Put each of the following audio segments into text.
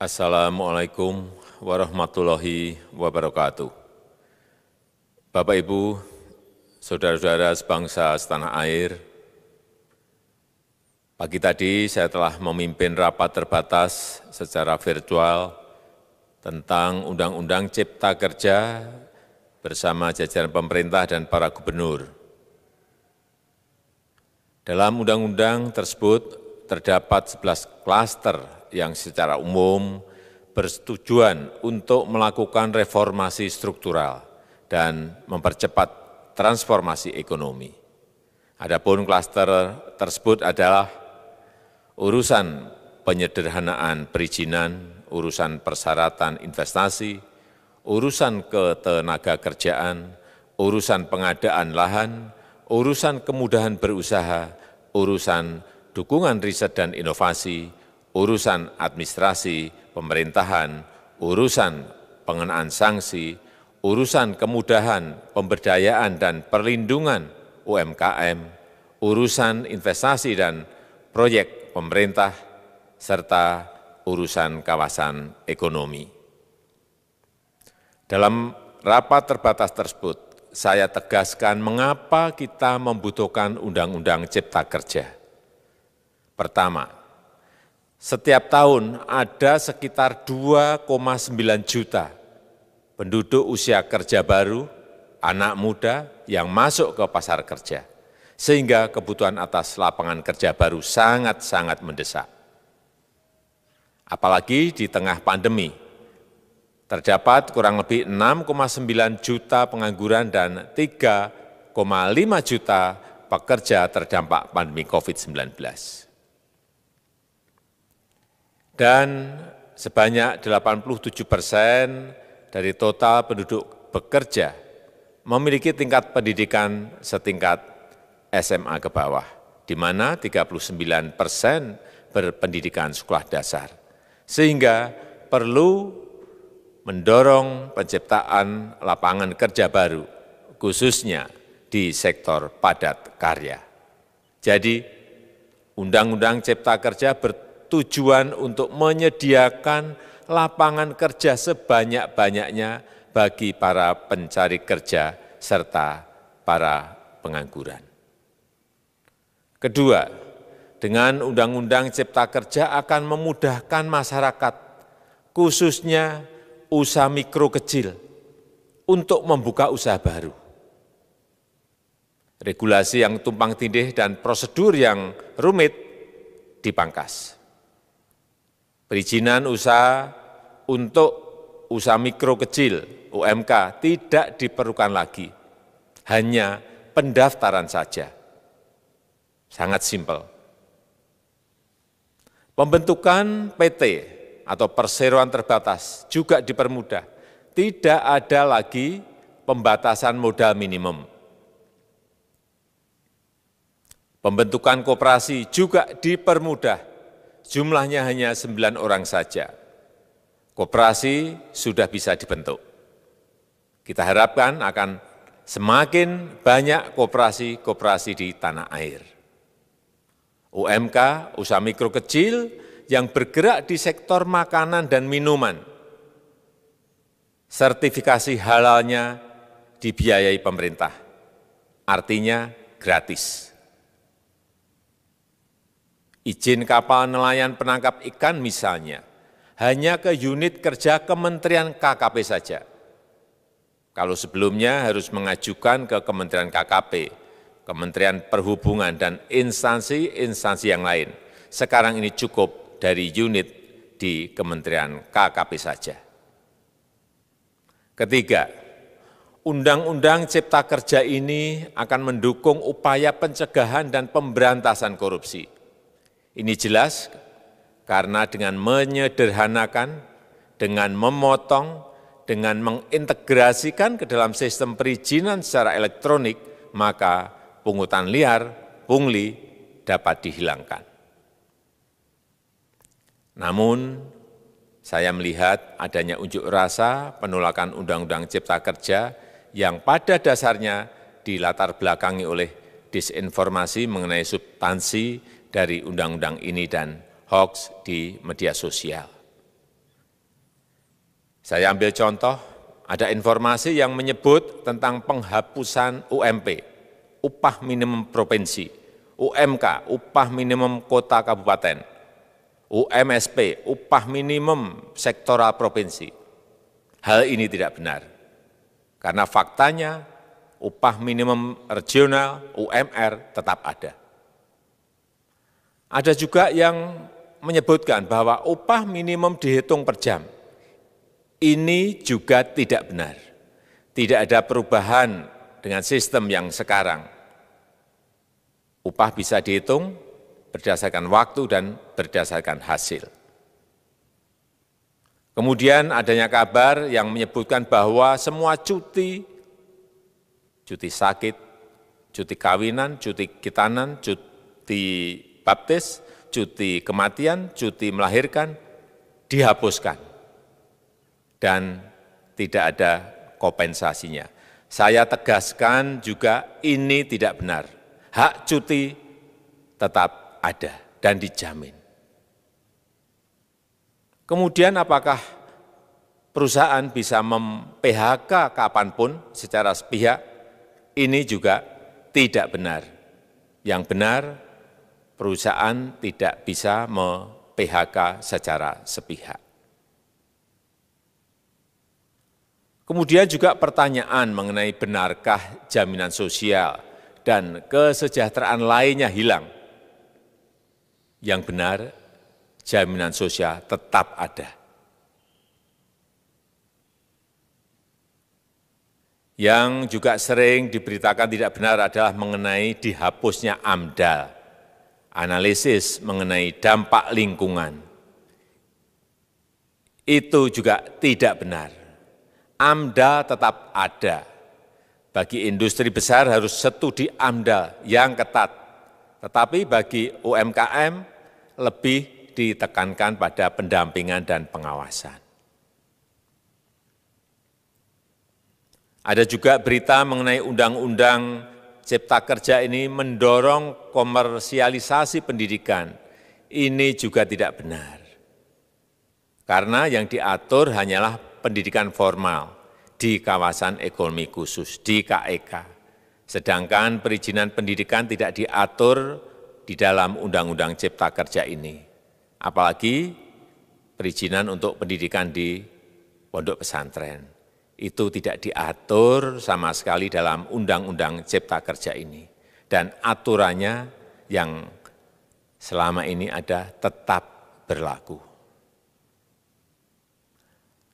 Assalamualaikum warahmatullahi wabarakatuh. Bapak, Ibu, saudara-saudara sebangsa setanah air, pagi tadi saya telah memimpin rapat terbatas secara virtual tentang Undang-Undang Cipta Kerja bersama jajaran pemerintah dan para gubernur. Dalam undang-undang tersebut terdapat 11 klaster yang secara umum bertujuan untuk melakukan reformasi struktural dan mempercepat transformasi ekonomi. Adapun klaster tersebut adalah urusan penyederhanaan perizinan, urusan persyaratan investasi, urusan ketenagakerjaan, urusan pengadaan lahan, urusan kemudahan berusaha, urusan dukungan riset dan inovasi, urusan administrasi pemerintahan, urusan pengenaan sanksi, urusan kemudahan pemberdayaan dan perlindungan UMKM, urusan investasi dan proyek pemerintah, serta urusan kawasan ekonomi. Dalam rapat terbatas tersebut, saya tegaskan mengapa kita membutuhkan Undang-Undang Cipta Kerja. Pertama, setiap tahun ada sekitar 2,9 juta penduduk usia kerja baru, anak muda yang masuk ke pasar kerja, sehingga kebutuhan atas lapangan kerja baru sangat-sangat mendesak. Apalagi di tengah pandemi, terdapat kurang lebih 6,9 juta pengangguran dan 3,5 juta pekerja terdampak pandemi COVID-19. Dan sebanyak 87% dari total penduduk bekerja memiliki tingkat pendidikan setingkat SMA ke bawah, di mana 39% berpendidikan sekolah dasar. Sehingga perlu mendorong penciptaan lapangan kerja baru, khususnya di sektor padat karya. Jadi, Undang-Undang Cipta Kerja bertujuan untuk menyediakan lapangan kerja sebanyak-banyaknya bagi para pencari kerja serta para pengangguran. Kedua, dengan Undang-Undang Cipta Kerja akan memudahkan masyarakat, khususnya usaha mikro kecil, untuk membuka usaha baru. Regulasi yang tumpang tindih dan prosedur yang rumit dipangkas. Perizinan usaha untuk usaha mikro kecil UMK tidak diperlukan lagi, hanya pendaftaran saja. Sangat simpel. Pembentukan PT atau perseroan terbatas juga dipermudah. Tidak ada lagi pembatasan modal minimum. Pembentukan koperasi juga dipermudah. Jumlahnya hanya 9 orang saja. Koperasi sudah bisa dibentuk. Kita harapkan akan semakin banyak koperasi-koperasi di tanah air. UMK, usaha mikro kecil yang bergerak di sektor makanan dan minuman, sertifikasi halalnya dibiayai pemerintah, artinya gratis. Izin kapal nelayan penangkap ikan misalnya, hanya ke unit kerja Kementerian KKP saja. Kalau sebelumnya harus mengajukan ke Kementerian KKP, Kementerian Perhubungan, dan instansi-instansi yang lain. Sekarang ini cukup dari unit di Kementerian KKP saja. Ketiga, Undang-Undang Cipta Kerja ini akan mendukung upaya pencegahan dan pemberantasan korupsi. Ini jelas karena dengan menyederhanakan, dengan memotong, dengan mengintegrasikan ke dalam sistem perizinan secara elektronik, maka pungutan liar, pungli dapat dihilangkan. Namun, saya melihat adanya unjuk rasa penolakan Undang-Undang Cipta Kerja yang pada dasarnya dilatar belakangi oleh disinformasi mengenai substansi dari undang-undang ini dan hoax di media sosial. Saya ambil contoh, ada informasi yang menyebut tentang penghapusan UMP, upah minimum provinsi, UMK, upah minimum kota kabupaten, UMSP, upah minimum sektoral provinsi. Hal ini tidak benar, karena faktanya upah minimum regional, UMR, tetap ada. Ada juga yang menyebutkan bahwa upah minimum dihitung per jam. Ini juga tidak benar. Tidak ada perubahan dengan sistem yang sekarang. Upah bisa dihitung berdasarkan waktu dan berdasarkan hasil. Kemudian adanya kabar yang menyebutkan bahwa semua cuti sakit, cuti kawinan, cuti khitanan, cuti baptis, cuti kematian, cuti melahirkan, dihapuskan. Dan tidak ada kompensasinya. Saya tegaskan juga ini tidak benar. Hak cuti tetap ada dan dijamin. Kemudian apakah perusahaan bisa mem-PHK kapanpun secara sepihak? Ini juga tidak benar. Yang benar, perusahaan tidak bisa me-PHK secara sepihak. Kemudian juga pertanyaan mengenai benarkah jaminan sosial dan kesejahteraan lainnya hilang. Yang benar, jaminan sosial tetap ada. Yang juga sering diberitakan tidak benar adalah mengenai dihapusnya AMDAL, analisis mengenai dampak lingkungan. Itu juga tidak benar. AMDAL tetap ada. Bagi industri besar harus studi AMDAL yang ketat. Tetapi bagi UMKM lebih ditekankan pada pendampingan dan pengawasan. Ada juga berita mengenai Undang-Undang Cipta Kerja ini mendorong komersialisasi pendidikan. Ini juga tidak benar. Karena yang diatur hanyalah pendidikan formal di kawasan ekonomi khusus, di KEK. Sedangkan perizinan pendidikan tidak diatur di dalam Undang-Undang Cipta Kerja ini. Apalagi perizinan untuk pendidikan di pondok pesantren. Itu tidak diatur sama sekali dalam Undang-Undang Cipta Kerja ini. Dan aturannya yang selama ini ada tetap berlaku.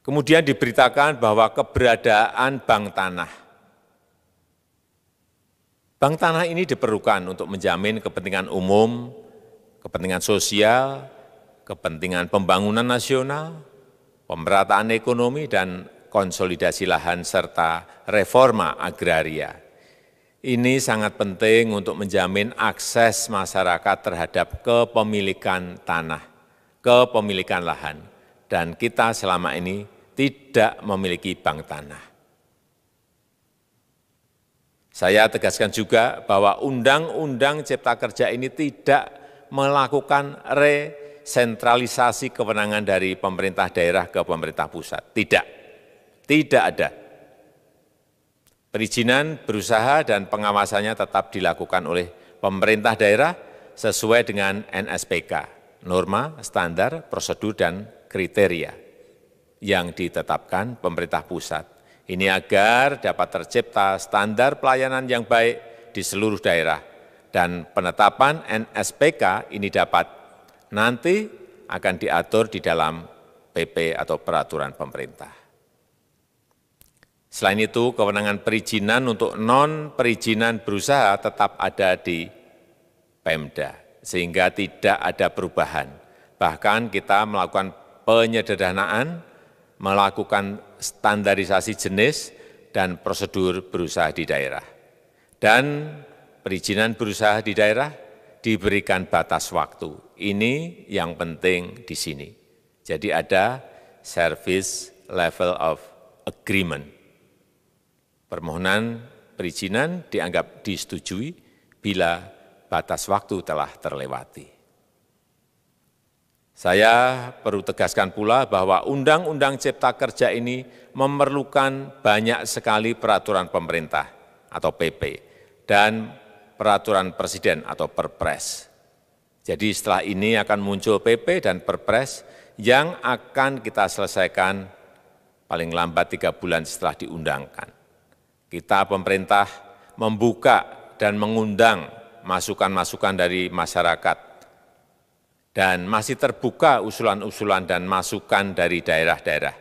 Kemudian diberitakan bahwa keberadaan bank tanah. Bank tanah ini diperlukan untuk menjamin kepentingan umum, kepentingan sosial, kepentingan pembangunan nasional, pemerataan ekonomi, dan konsolidasi lahan serta reforma agraria. Ini sangat penting untuk menjamin akses masyarakat terhadap kepemilikan tanah, kepemilikan lahan, dan kita selama ini tidak memiliki bank tanah. Saya tegaskan juga bahwa Undang-Undang Cipta Kerja ini tidak melakukan resentralisasi kewenangan dari pemerintah daerah ke pemerintah pusat. Tidak ada. Perizinan berusaha dan pengawasannya tetap dilakukan oleh pemerintah daerah sesuai dengan NSPK, norma, standar, prosedur, dan kriteria yang ditetapkan pemerintah pusat. Ini agar dapat tercipta standar pelayanan yang baik di seluruh daerah. Dan penetapan NSPK ini dapat nanti akan diatur di dalam PP atau peraturan pemerintah. Selain itu, kewenangan perizinan untuk non-perizinan berusaha tetap ada di Pemda, sehingga tidak ada perubahan. Bahkan kita melakukan penyederhanaan, melakukan standarisasi jenis dan prosedur berusaha di daerah. Dan perizinan berusaha di daerah diberikan batas waktu. Ini yang penting di sini. Jadi ada service level of agreement. Permohonan perizinan dianggap disetujui bila batas waktu telah terlewati. Saya perlu tegaskan pula bahwa Undang-Undang Cipta Kerja ini memerlukan banyak sekali peraturan pemerintah atau PP dan peraturan presiden atau Perpres. Jadi setelah ini akan muncul PP dan Perpres yang akan kita selesaikan paling lambat 3 bulan setelah diundangkan. Kita pemerintah membuka dan mengundang masukan-masukan dari masyarakat dan masih terbuka usulan-usulan dan masukan dari daerah-daerah.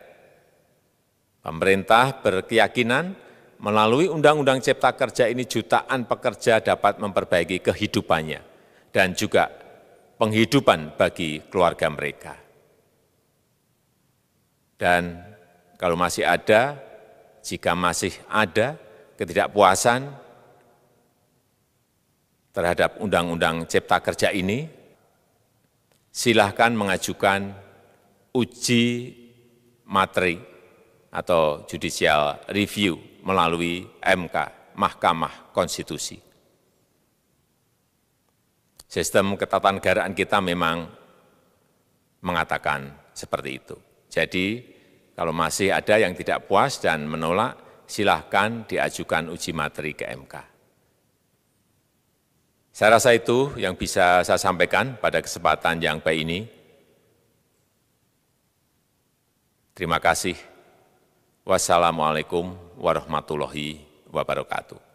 Pemerintah berkeyakinan melalui Undang-Undang Cipta Kerja ini jutaan pekerja dapat memperbaiki kehidupannya dan juga penghidupan bagi keluarga mereka. Dan kalau masih ada, jika masih ada ketidakpuasan terhadap Undang-Undang Cipta Kerja ini, silahkan mengajukan uji materi atau judicial review melalui MK, Mahkamah Konstitusi. Sistem ketatanegaraan kita memang mengatakan seperti itu. Jadi, kalau masih ada yang tidak puas dan menolak, silahkan diajukan uji materi ke MK. Saya rasa itu yang bisa saya sampaikan pada kesempatan yang baik ini. Terima kasih. Wassalamualaikum warahmatullahi wabarakatuh.